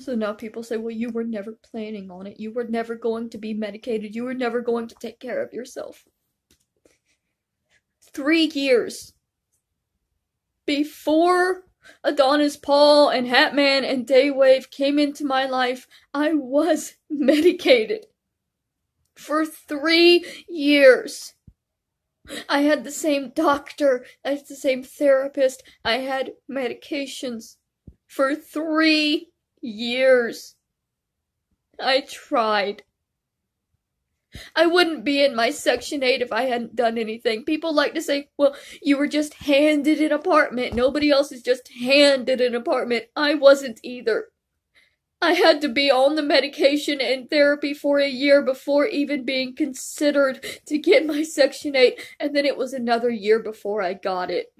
So now people say, well, you were never planning on it. You were never going to be medicated. You were never going to take care of yourself. 3 years before Adonis Paul and Hatman and Daywave came into my life, I was medicated. For 3 years. I had the same doctor, I had the same therapist, I had medications. For 3 years. I tried. I wouldn't be in my Section 8 if I hadn't done anything. People like to say, well, you were just handed an apartment. Nobody else is just handed an apartment. I wasn't either. I had to be on the medication and therapy for a year before even being considered to get my Section 8, and then it was another year before I got it.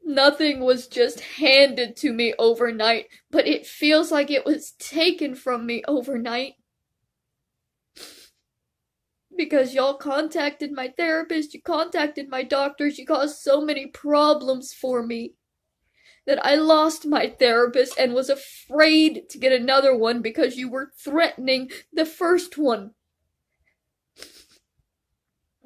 Nothing was just handed to me overnight, but it feels like it was taken from me overnight. Because y'all contacted my therapist, you contacted my doctors, you caused so many problems for me that I lost my therapist and was afraid to get another one because you were threatening the first one.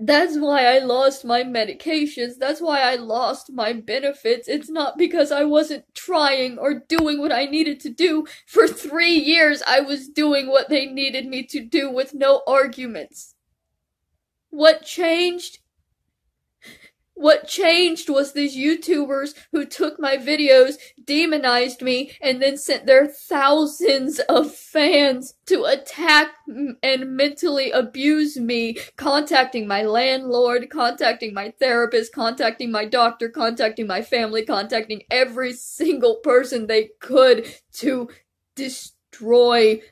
That's why I lost my medications. That's why I lost my benefits. It's not because I wasn't trying or doing what I needed to do. For 3 years, I was doing what they needed me to do with no arguments. What changed? What changed was these YouTubers who took my videos, demonized me, and then sent their thousands of fans to attack and mentally abuse me, contacting my landlord, contacting my therapist, contacting my doctor, contacting my family, contacting every single person they could to destroy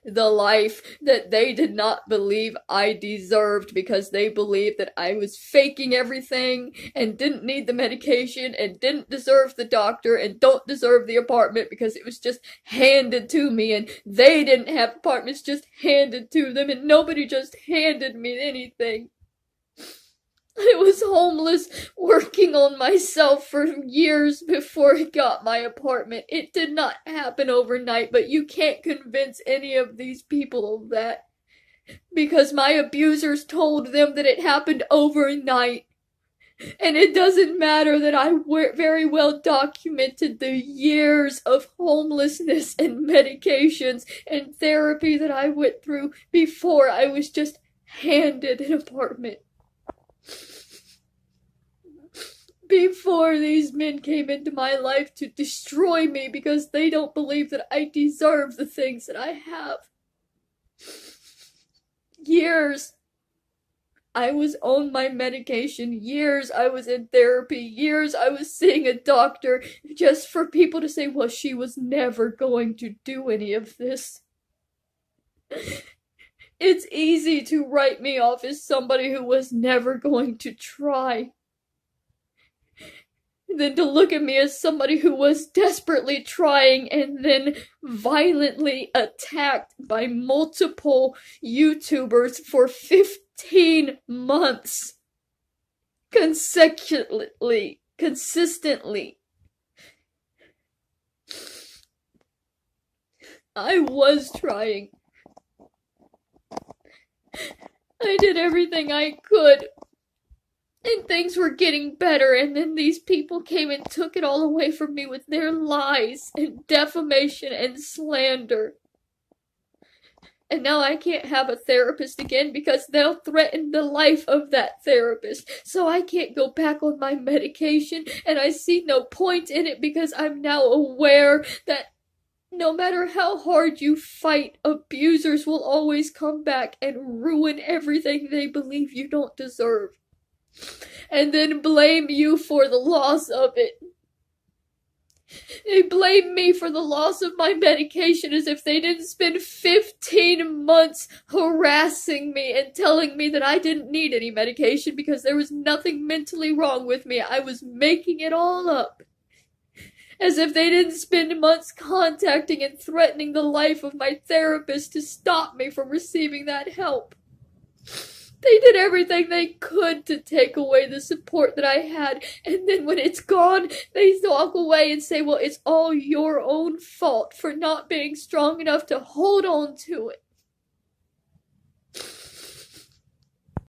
the life that they did not believe I deserved, because they believed that I was faking everything and didn't need the medication and didn't deserve the doctor and don't deserve the apartment because it was just handed to me, and they didn't have apartments just handed to them, and nobody just handed me anything. I was homeless, working on myself for years before I got my apartment. It did not happen overnight, but you can't convince any of these people of that. Because my abusers told them that it happened overnight. And it doesn't matter that I very well documented the years of homelessness and medications and therapy that I went through before I was just handed an apartment. Before these men came into my life to destroy me because they don't believe that I deserve the things that I have. Years I was on my medication, years I was in therapy, years I was seeing a doctor, just for people to say, well, she was never going to do any of this. It's easy to write me off as somebody who was never going to try, than to look at me as somebody who was desperately trying and then violently attacked by multiple YouTubers for 15 months. Consistently. I was trying. I did everything I could. And things were getting better, and then these people came and took it all away from me with their lies and defamation and slander. And now I can't have a therapist again because they'll threaten the life of that therapist. So I can't go back on my medication, and I see no point in it because I'm now aware that no matter how hard you fight, abusers will always come back and ruin everything they believe you don't deserve. And then blame you for the loss of it. They blame me for the loss of my medication as if they didn't spend 15 months harassing me and telling me that I didn't need any medication because there was nothing mentally wrong with me. I was making it all up. As if they didn't spend months contacting and threatening the life of my therapist to stop me from receiving that help. They did everything they could to take away the support that I had, and then when it's gone, they walk away and say, well, it's all your own fault for not being strong enough to hold on to it.